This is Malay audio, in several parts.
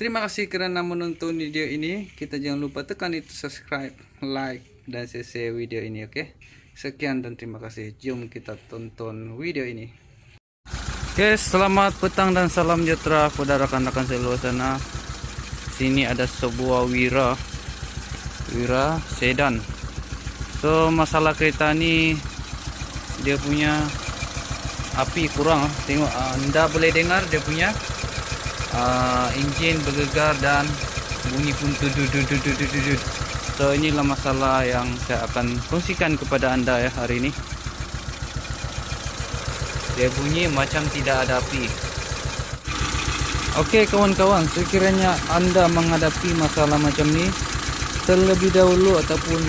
Terima kasih karena menonton video ini. Kita jangan lupa tekan itu subscribe, like, dan share video ini, oke? Sekian dan terima kasih. Jom kita tonton video ini. Oke, selamat petang dan salam sejahtera kepada rekan-rekan seluruh sana. Sini ada sebuah Wira sedan. So masalah kereta ni, dia punya api kurang. Tengok, anda boleh dengar dia punya enjin bergegar dan bunyi pun tudut. So inilah masalah yang saya akan kongsikan kepada anda ya hari ini. Dia bunyi macam tidak ada api. Oke kawan-kawan, sekiranya anda menghadapi masalah macam ni, terlebih dahulu ataupun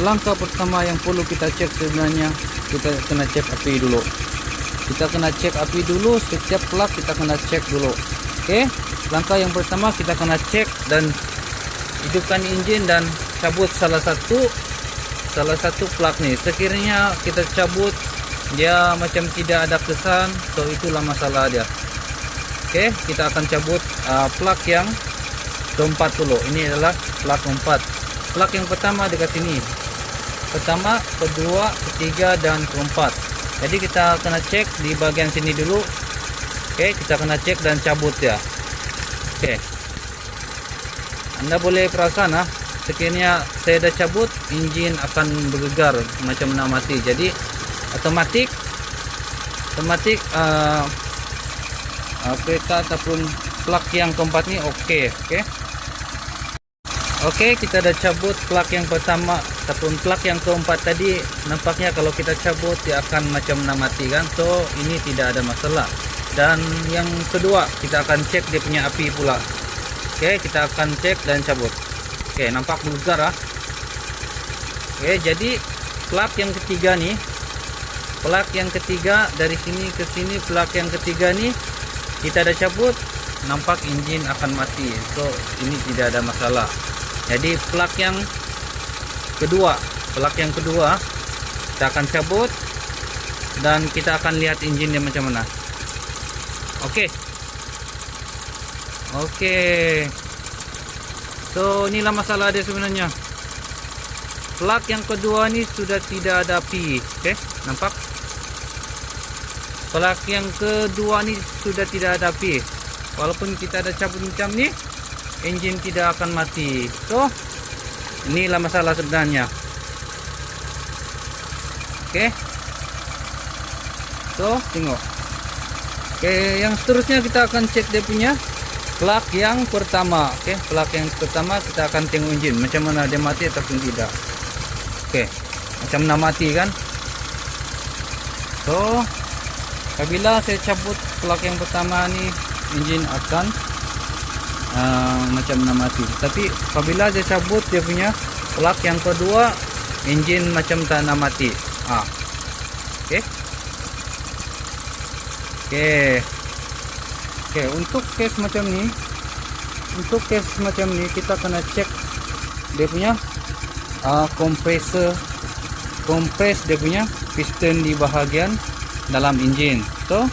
langkah pertama yang perlu kita cek sebenarnya, kita kena cek api dulu. Kita kena cek api dulu, setiap plug kita kena cek dulu. Oke, langkah yang pertama kita kena cek dan hidupkan enjin dan cabut salah satu plug nih. Sekiranya kita cabut dia macam tidak ada kesan, so itulah masalah dia. Oke, kita akan cabut plug yang keempat dulu. Ini adalah plug keempat. Plug yang pertama dekat sini. Pertama, kedua, ketiga, dan keempat. Jadi kita kena cek di bagian sini dulu. Oke, kita kena cek dan cabut ya. Oke, Anda boleh perasan sekiranya saya dah cabut, enjin akan bergegar macam nak mati. Jadi otomatik kereta ataupun plug yang keempat ni oke. Oke, kita dah cabut plug yang pertama ataupun plug yang keempat tadi. Nampaknya kalau kita cabut dia akan macam nak mati kan. So ini tidak ada masalah. Dan yang kedua kita akan cek dia punya api pula. Oke, kita akan cek dan cabut. Oke, nampak bergegar Oke, jadi plug yang ketiga nih, plug yang ketiga dari sini ke sini, plug yang ketiga nih kita ada cabut, nampak enjin akan mati. So ini tidak ada masalah. Jadi plug yang kedua kita akan cabut dan kita akan lihat enjinnya macam mana. Oke. So inilah masalah dia sebenarnya. Plug yang kedua ni sudah tidak ada api. Oke, nampak? Plug yang kedua ni sudah tidak ada api. Walaupun kita ada cabut macam ni, enjin tidak akan mati. So inilah masalah sebenarnya. Oke. So tengok. Oke, yang seterusnya kita akan cek dia punya plug yang pertama. Oke, plug yang pertama kita akan tengok enjin macam mana dia mati ataupun tidak. Oke, macam nak mati kan. So apabila saya cabut plug yang pertama ni, enjin akan macam nak mati. Tapi apabila saya cabut dia punya plug yang kedua, enjin macam tak nak mati. Oke, untuk case macam ni, kita kena cek dia punya kompres dia punya piston di bahagian dalam enjin. So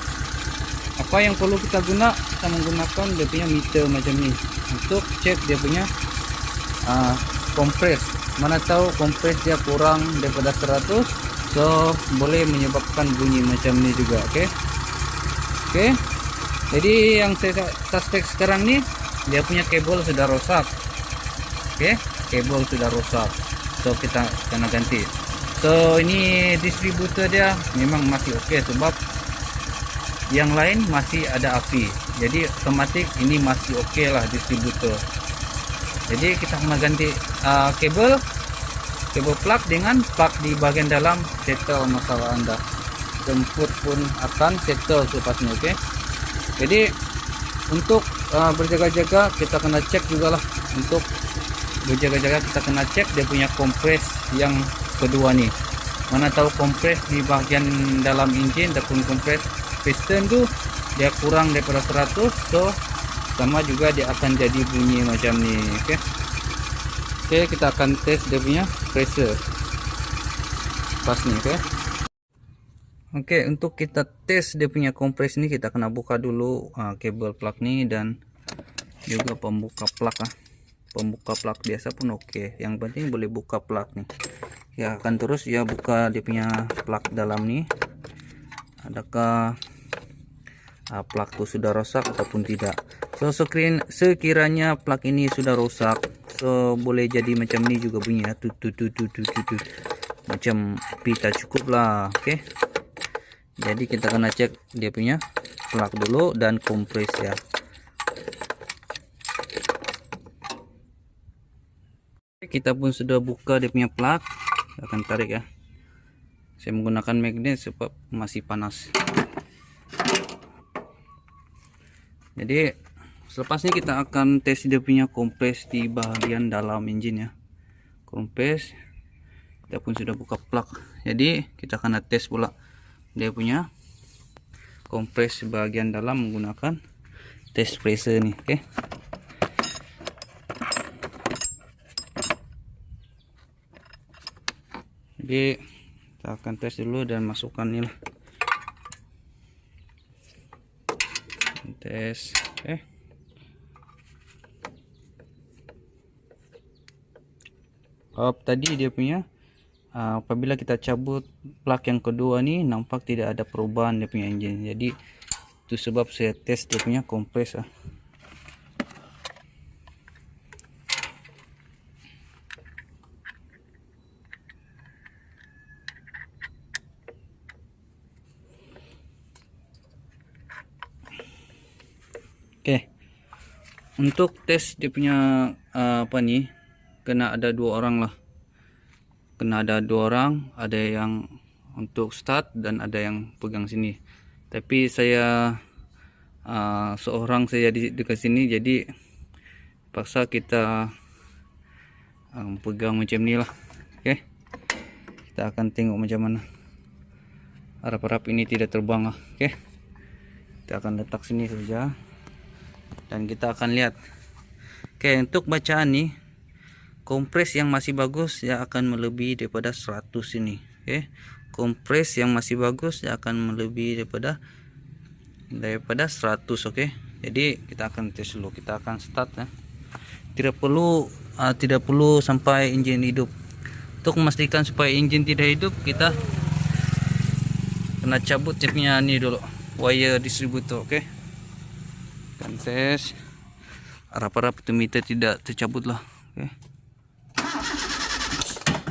apa yang perlu kita guna? Kita menggunakan dia punya meter macam ni untuk cek dia punya kompres. Mana tahu kompres dia kurang daripada 100, so boleh menyebabkan bunyi macam ni juga. Oke. Jadi yang saya suspek sekarang ni dia punya kabel sudah rosak. Oke, kabel sudah rosak. So kita kena ganti. So ini distributor dia memang masih oke sebab yang lain masih ada api. Jadi otomatis ini masih oke lah distributor. Jadi kita kena ganti kabel plug dengan plug di bagian dalam, settle masalah anda. Jemput pun akan settle selepasnya. Oke. Jadi untuk berjaga-jaga kita kena cek juga lah. Untuk berjaga-jaga kita kena cek dia punya kompres yang kedua nih. Mana tahu kompres di bagian dalam enjin ataupun kompres piston tuh dia kurang daripada 100, so sama juga dia akan jadi bunyi macam ni. Oke, kita akan tes dia punya pressure pas nih. Oke, untuk kita tes dia punya kompres ini kita kena buka dulu kabel plug nih dan juga pembuka plak pembuka plak biasa pun oke. Yang penting boleh buka plak nih ya. Akan terus ya buka dia punya plak dalam nih, adakah plak tuh sudah rusak ataupun tidak. So sekiranya plak ini sudah rusak, so boleh jadi macam ini juga bunyi ya, tut macam api tak cukup lah. Oke, jadi kita kena cek dia punya plak dulu dan kompres ya. Kita pun sudah buka dia punya plak, akan tarik ya. Saya menggunakan magnet sebab masih panas. Jadi selepas ini kita akan tes dia punya kompres di bagian dalam engine ya. Kompres kita pun sudah buka plak, jadi kita akan tes pula dia punya kompres bagian dalam menggunakan test pressure nih. Oke, jadi kita akan tes dulu dan masukkan ini lah, tes. Tadi dia punya apabila kita cabut plak yang kedua nih, nampak tidak ada perubahan dia punya engine. Jadi itu sebab saya tes dia punya kompres Oke, untuk tes dia punya apa nih, kena ada 2 orang lah, kena ada 2 orang, ada yang untuk start dan ada yang pegang sini. Tapi saya seorang saya di dekat sini, jadi paksa kita pegang macam ni lah. Oke, kita akan tengok macam mana. Harap-harap ini tidak terbang lah. Oke, kita akan letak sini saja dan kita akan lihat. Oke, untuk bacaan nih, kompres yang masih bagus ya akan melebihi daripada 100 ini. Oke, kompres yang masih bagus ya akan melebihi daripada 100. Oke, jadi kita akan tes dulu, kita akan start ya. Tidak perlu sampai engine hidup. Untuk memastikan supaya engine tidak hidup, kita kena cabut chipnya ini dulu, wire distributor. Oke, kan tes, harap-harap itu meter tidak tercabut lah. Oke,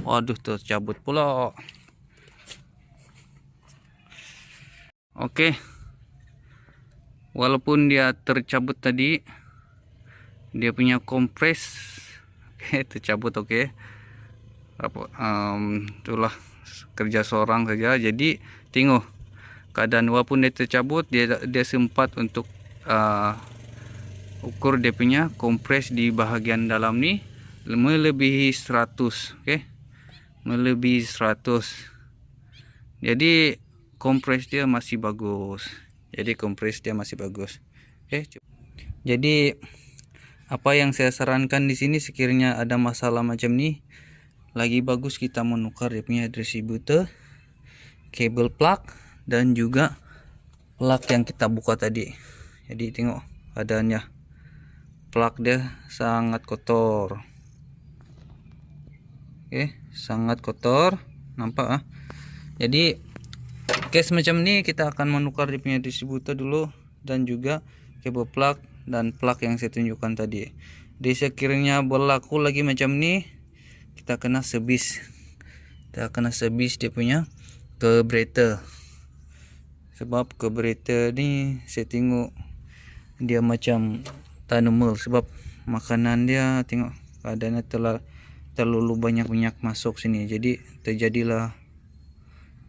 waduh tercabut pula. Oke, walaupun dia tercabut tadi, dia punya kompres tercabut. Oke, itulah kerja seorang saja. Jadi tengok keadaan, walaupun dia tercabut, dia sempat untuk ukur dia punya kompres di bahagian dalam nih melebihi 100. Oke, melebihi 100. Jadi kompres dia masih bagus. Oke, jadi apa yang saya sarankan di sini, sekiranya ada masalah macam ini, lagi bagus kita menukar dia punya distributor, kabel plak, dan juga plak yang kita buka tadi. Jadi tengok keadaannya, plak dia sangat kotor. Oke, sangat kotor, nampak Jadi case macam ini kita akan menukar dia punya distributor dulu dan juga kabel plak dan plak yang saya tunjukkan tadi. Jadi sekiranya berlaku lagi macam ini, kita kena servis. Dia punya carburetor. Sebab carburetor ni saya tengok dia macam tak normal, sebab makanan dia tengok keadaannya terlalu banyak minyak masuk sini, jadi terjadilah.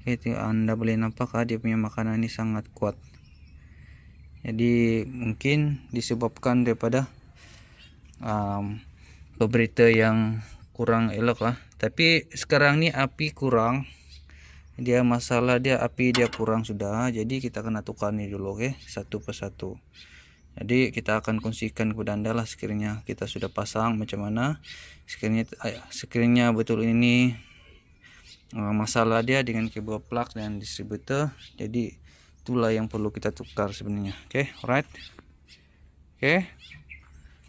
Oke, Anda boleh nampak dia punya makanan ini sangat kuat. Jadi mungkin disebabkan daripada carburetor yang kurang elok Tapi sekarang ni api kurang, dia masalah dia api dia kurang sudah. Jadi kita kena tukar ni dulu, oke, satu persatu. Jadi kita akan kongsikan kepada anda lah sekiranya kita sudah pasang macam mana. Sekiranya betul ini masalah dia dengan kabel plak dan distributor, jadi itulah yang perlu kita tukar sebenarnya. Oke, alright. Oke,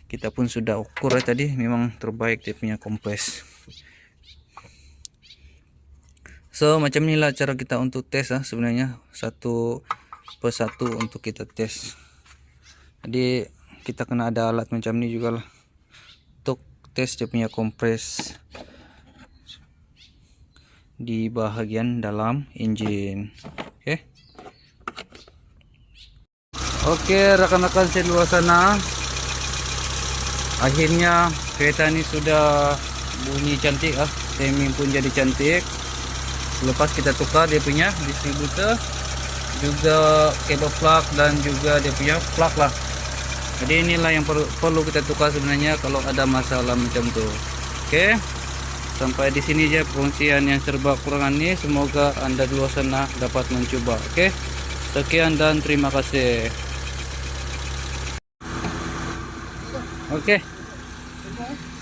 kita pun sudah ukur tadi, memang terbaik dia punya kompres. So macam inilah cara kita untuk tes sebenarnya, satu persatu untuk kita tes. Jadi kita kena ada alat macam ni juga lah untuk tes dia punya kompres di bahagian dalam engine. Oke, rekan-rekan saya di luar sana, akhirnya kereta ini sudah bunyi cantik timing pun jadi cantik. Lepas kita tukar dia punya distributor, juga kabel plug dan juga dia punya plug lah. Jadi inilah yang perlu kita tukar sebenarnya kalau ada masalah macam tu. Oke, sampai di sini aja perkongsian yang serba kurangan ini. Semoga anda di luar sana dapat mencoba. Oke, sekian dan terima kasih. Oke,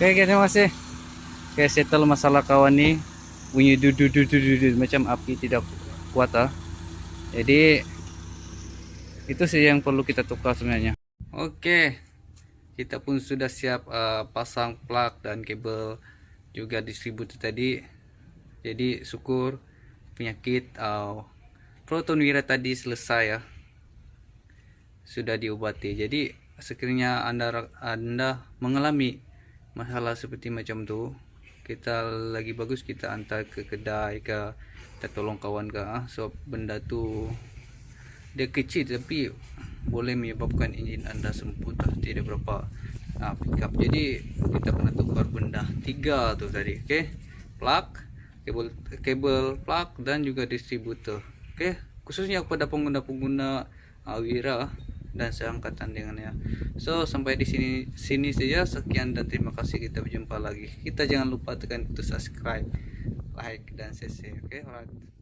terima kasih. Oke, settle masalah kawan nih. Bunyi dudu macam api tidak kuat Jadi itu sih yang perlu kita tukar sebenarnya. Oke, kita pun sudah siap pasang plug dan kabel juga distributor tadi. Jadi syukur penyakit Proton Wira tadi selesai sudah diobati. Jadi sekiranya anda mengalami masalah seperti macam tu, kita lagi bagus kita antar ke kedai ke, kita tolong kawan ke. So benda tu dia kecil tapi boleh menyebabkan enjin anda semput tidak berapa pick up. Jadi kita kena tukar benda 3 tu tadi. Plug, kabel plug dan juga distributor. Khususnya kepada pengguna-pengguna Wira dan seangkatan dengannya. So sampai di sini saja. Sekian dan terima kasih. Kita berjumpa lagi. Kita jangan lupa tekan itu subscribe, like dan share. Alright.